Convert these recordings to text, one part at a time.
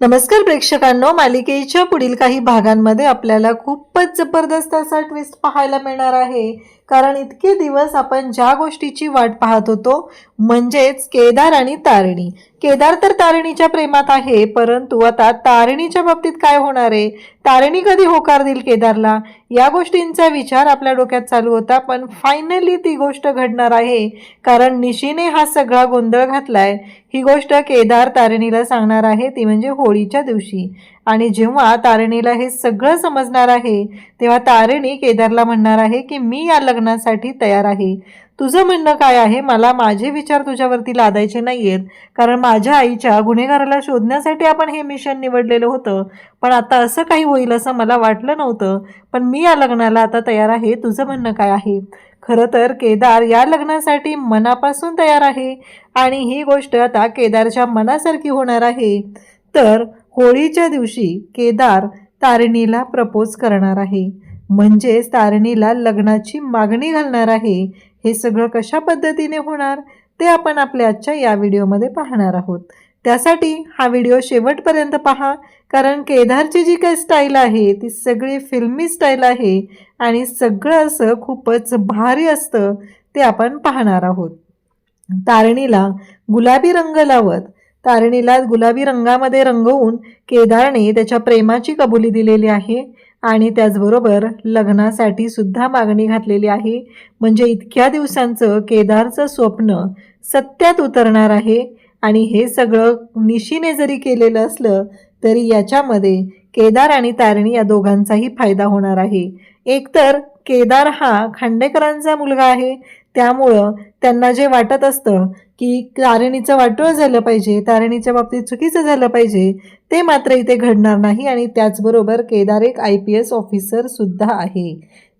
नमस्कार प्रेक्षकांनो, मालिकेच्या पुढील काही भागांमध्ये आपल्याला खूपच जबरदस्त असा ट्विस्ट पाहायला मिळणार आहे. कारण इतके दिवस आपण ज्या गोष्टीची वाट पाहत होतो म्हणजेच केदार आणि तारिणी. केदार तर तारिणीच्या प्रेमात आहे, परंतु आता तारिणीच्या बाबतीत काय होणार आहे, तारिणी कधी होकार देईल केदारला, या गोष्टींचा विचार आपल्या डोक्यात चालू होता. पण फायनली ती गोष्ट घडणार आहे, कारण निशीने हा सगळा गोंधळ घातलाय. ही गोष्ट केदार तारिणीला सांगणार आहे, ती म्हणजे होळीच्या दिवशी. आणि जेव्हा तारिणीला हे सगळं समजणार आहे तेव्हा तारिणी केदारला म्हणणार आहे की मी या लग्नासाठी तयार आहे. तुझं म्हणणं काय आहे? मला माझे विचार तुझ्यावरती लादायचे नाहीयेत, कारण माझ्या आईच्या गुन्हेगाराला शोधण्यासाठी आपण हे मिशन निवडलेलं होतं. पण आता असं काही होईल असं मला वाटलं नव्हतं. पण मी या लग्नाला आता तयार आहे. तुझं म्हणणं काय आहे? खरं तर केदार या लग्नासाठी मनापासून तयार आहे आणि ही गोष्ट आता केदारच्या मनासारखी होणार आहे. तर होळीच्या दिवशी केदार तारिणीला प्रपोज करणार आहे, म्हणजेच तारिणीला लग्नाची मागणी घालणार आहे. हे सगळं कशा पद्धतीने होणार ते आपण आपल्या आजच्या या व्हिडिओमध्ये पाहणार आहोत. त्यासाठी हा व्हिडिओ शेवटपर्यंत पहा, कारण केदारची जी काही स्टाईल आहे ती सगळी फिल्मी स्टाईल आहे आणि सगळं असं खूपच भारी असतं ते आपण पाहणार आहोत. तारिणीला गुलाबी रंग लावत, तारिणीला गुलाबी रंगामध्ये रंगवून केदारने त्याच्या प्रेमाची कबुली दिलेली आहे आणि त्याचबरोबर लग्नासाठी सुद्धा मागणी घातलेली आहे. म्हणजे इतक्या दिवसांचं केदारचं स्वप्न सत्यात उतरणार आहे. आणि हे सगळं निशीने जरी केलेलं असलं तरी याच्यामध्ये केदार आणि तारिणी या दोघांचाही फायदा होणार आहे. एकतर केदार हा खांडेकरांचा मुलगा आहे, त्यामुळं त्यांना जे वाटत असतं की तारिणीचं वाटोळं झालं पाहिजे, तारिणीच्या बाबतीत चुकीचं झालं पाहिजे, ते मात्र इथे घडणार नाही. आणि त्याचबरोबर केदार एक IPS ऑफिसर सुद्धा आहे,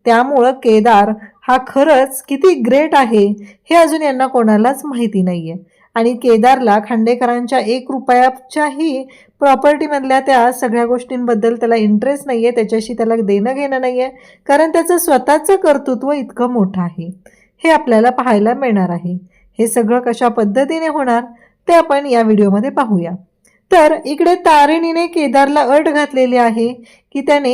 त्यामुळं केदार हा खरंच किती ग्रेट आहे हे अजून यांना कोणालाच माहिती नाही आहे. आणि केदारला खांडेकरांच्या 1 रुपयाच्याही प्रॉपर्टीमधल्या त्या सगळ्या गोष्टींबद्दल त्याला इंटरेस्ट नाही आहे, त्याच्याशी त्याला देणं घेणं नाही आहे, कारण त्याचं स्वतःचं कर्तृत्व इतकं मोठं आहे. हे आपल्याला पाहायला मिळणार आहे. हे सगळं कशा पद्धतीने होणार ते आपण या व्हिडिओमध्ये पाहूया. तर इकडे तारिणीने केदारला अट घातलेली आहे की त्याने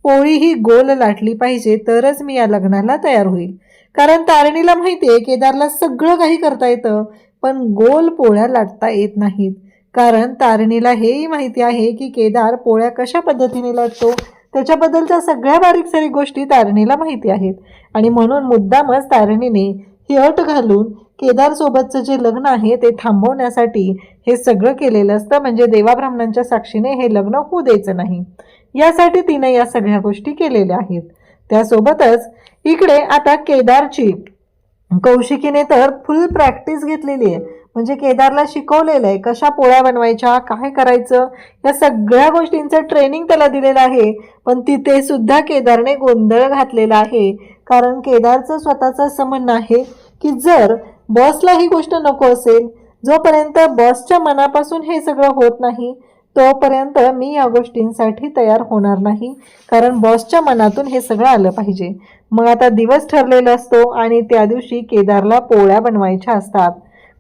पोळी ही गोल लाटली पाहिजे, तरच मी या लग्नाला तयार होईल. कारण तारिणीला माहिती आहे केदारला सगळं काही करता येतं, पण गोल पोळ्या लाटता येत नाहीत. कारण तारिणीला हेही माहिती आहे की केदार पोळ्या कशा पद्धतीने लाटतो, त्याच्याबद्दलच्या सगळ्या बारीक सारीक गोष्टी तारिणीला माहिती आहेत. आणि म्हणून मुद्दामच तारिणीने ही अट घालून केदारसोबतचं जे लग्न आहे ते थांबवण्यासाठी हे सगळं केलेलं असतं. म्हणजे देवाब्राह्मणांच्या साक्षीने हे लग्न होऊ द्यायचं नाही, यासाठी तिने या सगळ्या गोष्टी केलेल्या आहेत. त्यासोबतच इकडे आता केदारची कौशिकीने तर फुल प्रॅक्टिस घेतलेली आहे. म्हणजे केदारला शिकवलेलं आहे कशा पोळ्या बनवायच्या, काय करायचं, या सगळ्या गोष्टींचं ट्रेनिंग त्याला दिलेलं आहे. पण तिथे सुद्धा केदारने गोंधळ घातलेला आहे, कारण केदारचं स्वतःचं असं म्हणणं आहे की जर बॉसला ही गोष्ट नको असेल, जोपर्यंत बॉसच्या मनापासून हे सगळं होत नाही तोपर्यंत मी या गोष्टींसाठी तयार होणार नाही, कारण बॉसच्या मनातून हे सगळं आलं पाहिजे. मग आता दिवस ठरलेला असतो आणि त्या दिवशी केदारला पोळ्या बनवायच्या असतात.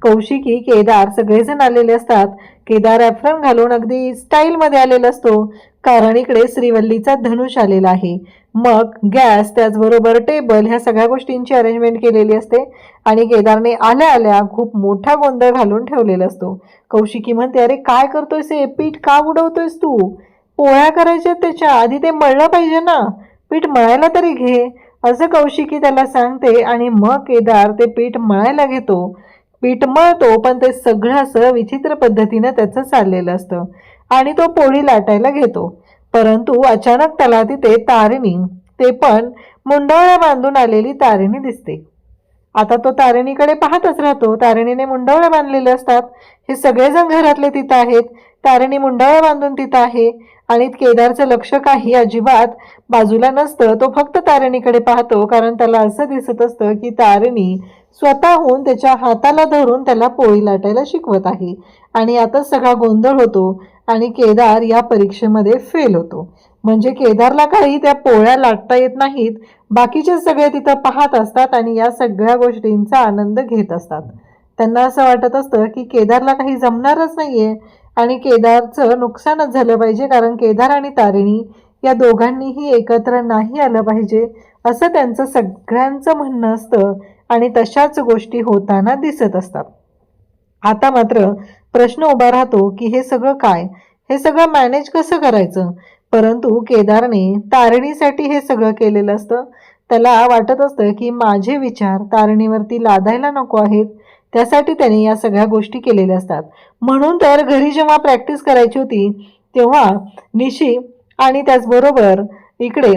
कौशिकी, केदार सगळेजण आलेले असतात. केदार ॲफ्रन घालून अगदी स्टाईलमध्ये आलेला असतो, कारण इकडे श्रीवल्लीचा धनुष आलेला आहे. मग गॅस त्याचबरोबर टेबल ह्या सगळ्या गोष्टींची अरेंजमेंट केलेली असते आणि केदारने आल्या आल्या खूप मोठा गोंधळ घालून ठेवलेला असतो. कौशिकी म्हणते, अरे काय करतोयस, हे पीठ का उडवतोयस तू? पोळ्या करायच्या त्याच्या आधी ते मळलं पाहिजे ना, पीठ मळायला तरी घे, असं कौशिकी त्याला सांगते. आणि मग केदार ते पीठ मळायला घेतो, पीठ मळतो, पण ते सगळं असं विचित्र पद्धतीनं त्याचं चाललेलं असतं आणि तो पोळी लाटायला घेतो. परंतु अचानक त्याला तिथे तारिणी, ते पण मुंडवळ्या बांधून आलेली तारिणी दिसते. आता तो तारिणीकडे पाहतच राहतो. तारिणीने मुंडवळ्या बांधलेले असतात, हे सगळेजण घरातले तिथं आहेत, तारिणी मुंडवळ्या बांधून तिथं आहे आणि केदारचं लक्ष काही अजिबात बाजूला नसतं. तो फक्त तारिणीकडे पाहतो, कारण त्याला असं दिसत असतं की तारिणी स्वतःहून त्याच्या हाताला धरून त्याला पोळी लाटायला शिकवत आहे. आणि आता सगळा गोंधळ होतो आणि केदार या परीक्षेमध्ये फेल होतो. म्हणजे केदारला काही त्या पोळ्या लाटता येत नाहीत, बाकीचे सगळे तिथं पाहत असतात आणि या सगळ्या गोष्टींचा आनंद घेत असतात. त्यांना असं वाटत असतं की केदारला काही जमणारच नाहीये आणि केदारचं नुकसानच झालं पाहिजे, कारण केदार आणि तारिणी या दोघांनीही एकत्र नाही आलं पाहिजे असं त्यांचं सगळ्यांचं म्हणणं असतं आणि तशाच गोष्टी होताना दिसत असतात. आता मात्र प्रश्न उभा राहतो की हे सगळं काय, हे सगळं मॅनेज कसं करायचं. परंतु केदारने तारिणीसाठी हे सगळं केलेलं असतं. त्याला वाटत असतं की माझे विचार तारिणीवरती लादायला नको आहेत, त्यासाठी त्याने या सगळ्या गोष्टी केलेल्या असतात. म्हणून तर घरी जेव्हा प्रॅक्टिस करायची होती तेव्हा निशी आणि त्याचबरोबर इकडे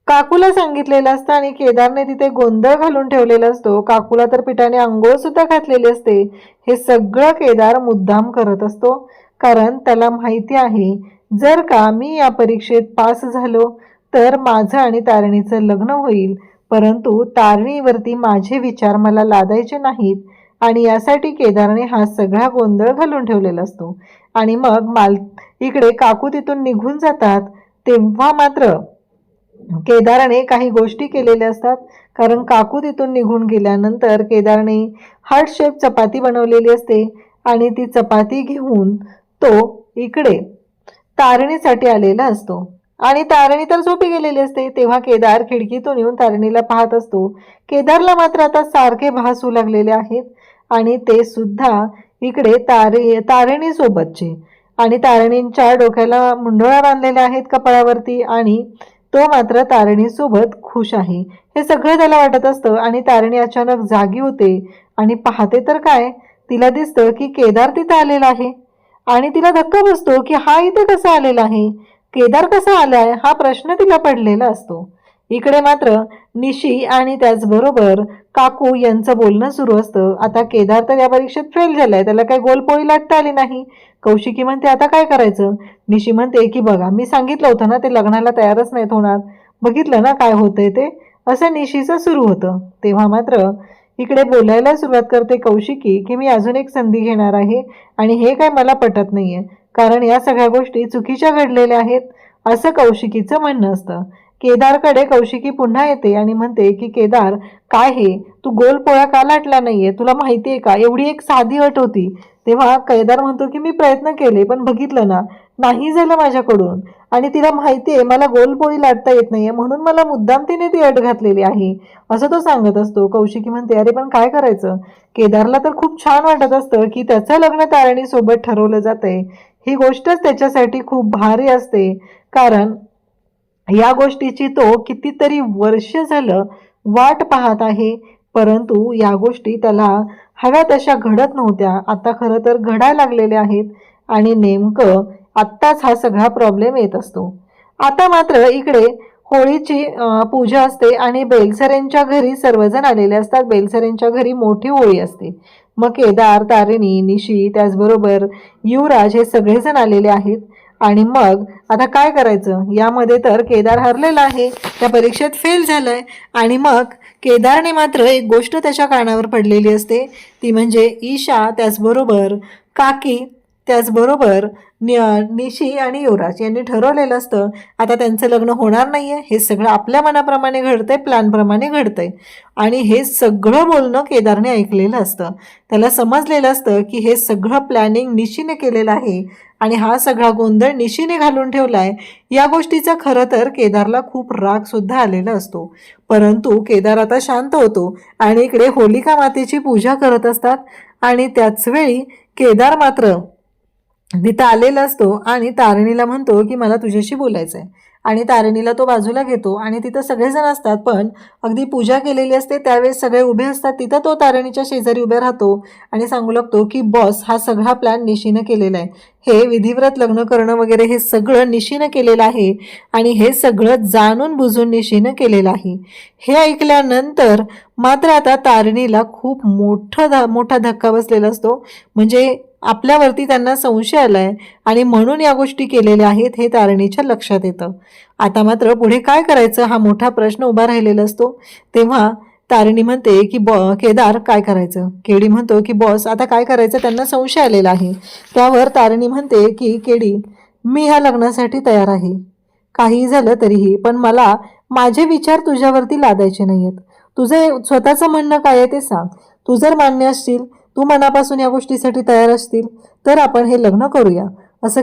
काकूला सांगितलेलं असतं आणि केदारने तिथे गोंधळ घालून ठेवलेला असतो. काकूला तर पिठाने आंघोळ सुद्धा घातलेली असते. हे सगळं केदार मुद्दाम करत असतो, कारण त्याला माहिती आहे जर का मी या परीक्षेत पास झालो तर माझं आणि तारिणीचं लग्न होईल. परंतु तारिणीवरती माझे विचार मला लादायचे नाहीत आणि यासाठी केदारने हा सगळा गोंधळ घालून ठेवलेला असतो. आणि मग इकडे काकू तिथून निघून जातात तेव्हा मात्र केदारने काही गोष्टी केलेल्या असतात, कारण काकू तिथून निघून गेल्यानंतर केदारने हार्ट शेप चपाती बनवलेली असते आणि ती चपाती घेऊन तो इकडे तारिणीसाठी आलेला असतो आणि तारिणी तर झोपी गेलेली असते. तेव्हा केदार खिडकीतून येऊन तारिणीला पाहत असतो. केदारला मात्र आता सारखे भासू लागलेले आहेत आणि ते सुद्धा इकडे तारिणी सोबतचे, आणि तारिणींच्या डोक्याला मुंडोळ्या बांधलेल्या आहेत कपाळावरती आणि तो मात्र तारिणी सोबत खुश आहे. हे सगळं त्याला वाटत असतं आणि तारिणी अचानक जागी होते आणि पाहते तर काय, तिला दिसतं की केदार तिथं आलेला आहे आणि तिला धक्का बसतो की हा इथे कसा आलेला आहे, केदार कसा आलाय, हा प्रश्न तिला पडलेला असतो. इकडे मात्र निशी आणि त्याचबरोबर काकू यांचं बोलणं सुरू असतं. आता केदार तर या परीक्षेत फेल झालाय, त्याला काही गोलपोळी लाटता आली नाही. कौशिकी म्हणते आता काय करायचं. निशी म्हणते की बघा मी सांगितलं होतं ना ते लग्नाला तयारच नाहीत होणार, बघितलं ना काय होतंय ते, असं निशीचं सुरू होतं. तेव्हा मात्र इकडे बोलायला सुरुवात करते कौशिकी की मी अजून एक संधी घेणार आहे आणि हे काय मला पटत नाहीये, कारण या सगळ्या गोष्टी चुकीच्या घडलेल्या आहेत असं कौशिकीचं म्हणणं असतं. केदारकडे कौशिकी पुन्हा येते आणि म्हणते की केदार काय हे तू गोल पोळ्या का लाटला नाहीये, तुला माहितीये का एवढी एक साधी अट होती. तेव्हा केदार म्हणतो की मी प्रयत्न केले पण बघितलं ना नाही झालं माझ्याकडून, आणि तिला माहितीये मला गोलपोळी लाटता येत नाहीये म्हणून मला मुद्दाम तिने ती अट घातलेली आहे असं तो सांगत असतो. कौशिकी म्हणते अरे पण काय करायचं. केदारला तर खूप छान वाटत असतं की त्याचं लग्न तारिणी सोबत ठरवलं जातंय. ही गोष्टच त्याच्यासाठी खूप भारी असते, कारण या गोष्टीची तो कितीतरी वर्ष झालं वाट पाहत आहे. परंतु या गोष्टी त्याला हव्या तशा घडत नव्हत्या, आता खरं तर घडायला लागलेल्या आहेत आणि नेमकं आत्ताच हा सगळा प्रॉब्लेम येत असतो. आता मात्र इकडे होळीची पूजा असते आणि बेलसरेंच्या घरी सर्वजण आलेले असतात. बेलसरेंच्या घरी मोठी होळी असते. मग केदार, तारिणी, निशी त्याचबरोबर युवराज हे सगळेजण आलेले आहेत. आणि मग आता काय करायचं, यामध्ये तर केदार हरलेला आहे, त्या परीक्षेत फेल झालाय. आणि मग केदारने मात्र एक गोष्ट त्याच्या कानावर पडलेली असते, ती म्हणजे ईशा त्याचबरोबर काकी त्याचबरोबर निशी आणि युवराज यांनी ठरवलेलं असतं आता त्यांचं लग्न होणार नाहीये. हे सगळं आपल्या मनाप्रमाणे घडतंय, प्लॅनप्रमाणे घडतंय. आणि हे सगळं बोलणं केदारने ऐकलेलं असतं. त्याला समजलेलं असतं की हे सगळं प्लॅनिंग निशीने केलेलं आहे आणि हा सगळा गोंधळ निशीने घालून ठेवलाय. या गोष्टीचा खरं तर केदारला खूप राग सुद्धा आलेला असतो. परंतु केदार आता शांत होतो आणि इकडे होलिका मातेची पूजा करत असतात. आणि त्याच वेळी केदार मात्र तिथं आलेला असतो आणि तारिणीला म्हणतो की मला तुझ्याशी बोलायचं आहे. आणि तारिणीला तो बाजूला घेतो आणि तिथं सगळेजण असतात, पण अगदी पूजा केलेली असते त्यावेळेस सगळे उभे असतात. तिथं तो तारिणीच्या शेजारी उभे राहतो आणि सांगू लागतो की बॉस हा सगळा प्लॅन निशीनं केलेला आहे. हे विधिव्रत लग्न करणं वगैरे हे सगळं निशीनं केलेलं आहे आणि हे सगळं जाणून बुजून निशीनं केलेलं आहे. हे ऐकल्यानंतर मात्र आता तारिणीला खूप मोठा धक्का बसलेला असतो. म्हणजे आपल्यावरती त्यांना संशय आलाय आणि म्हणून या गोष्टी केलेल्या आहेत हे तारिणीच्या लक्षात येतं. आता मात्र पुढे काय करायचं हा मोठा प्रश्न उभा राहिलेला असतो. तेव्हा तारिणी म्हणते की केदार काय करायचं. केडी म्हणतो की बॉस आता काय करायचं, त्यांना संशय आलेला आहे. त्यावर तारिणी म्हणते की केडी मी ह्या लग्नासाठी तयार आहे, काही झालं तरीही, पण मला माझे विचार तुझ्यावरती लादायचे नाहीयेत. तुझं स्वतःचं म्हणणं काय आहे ते सांग. तू जर मान्य असशील तू मनापासून या गोष्टीसाठी तयार असतील तर आपण हे लग्न करूया, असं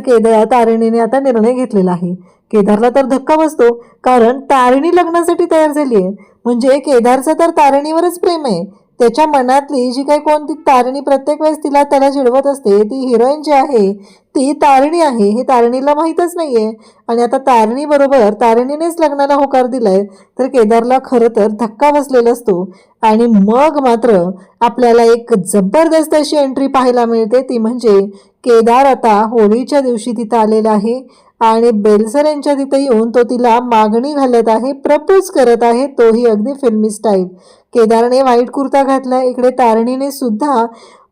तारिणीने आता निर्णय घेतलेला आहे. केदारला तर धक्का बसतो, कारण तारिणी लग्नासाठी तयार झाली आहे. म्हणजे केदारचं तर तारिणीवरच प्रेम आहे. त्याच्या मनातली जी काही कोणती तारिणी प्रत्येक वेळेस त्याला चिडवत असते, ती हिरोईन जी आहे ती तारिणी आहे, हे तारिणीला माहीतच नाहीये. आणि आता तारिणी बरोबर तारिणीनेच लग्नाला होकार दिलाय, तर केदारला खरं तर धक्का बसलेला असतो. आणि मग मात्र आपल्याला एक जबरदस्त अशी एंट्री पाहायला मिळते, ती म्हणजे केदार आता होळीच्या दिवशी तिथं आलेला आहे आणि बेलसर यांच्या तिथे येऊन तो तिला मागणी घालत आहे, प्रपोज करत आहे, तोही अगदी फिल्मी स्टाईल. केदारने व्हाईट कुर्ता घातला, इकडे तारिणीने सुद्धा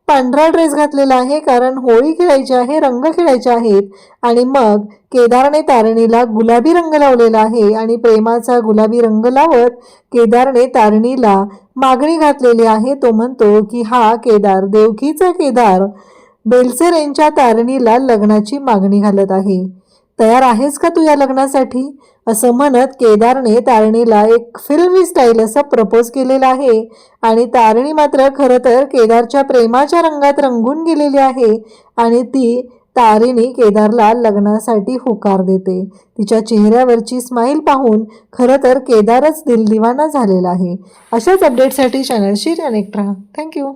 पांढरा ड्रेस घातलेला आहे, कारण होळी खेळायची आहे, रंग खेळायचे आहेत. आणि मग केदारने तारिणीला गुलाबी रंग लावलेला आहे आणि प्रेमाचा गुलाबी रंग लावत केदारने तारिणीला मागणी घातलेली आहे. तो म्हणतो की हा केदार, देवकीचा केदार बेलसर यांच्या तारिणीला लग्नाची मागणी घालत आहे. तयार आहेस का तू या लग्नासाठी, असं म्हणत केदारने तारिणीला एक फिल्मी स्टाईल असं प्रपोज केलेलं आहे. आणि तारिणी मात्र खरं तर केदारच्या प्रेमाच्या रंगात रंगून गेलेली आहे आणि ती तारिणी केदारला लग्नासाठी होकार देते. तिच्या चेहऱ्यावरची स्माईल पाहून खरं तर केदारच दिलदिवाना झालेला आहे. अशाच अपडेटसाठी चॅनलशी कनेक्ट राहा. थँक्यू.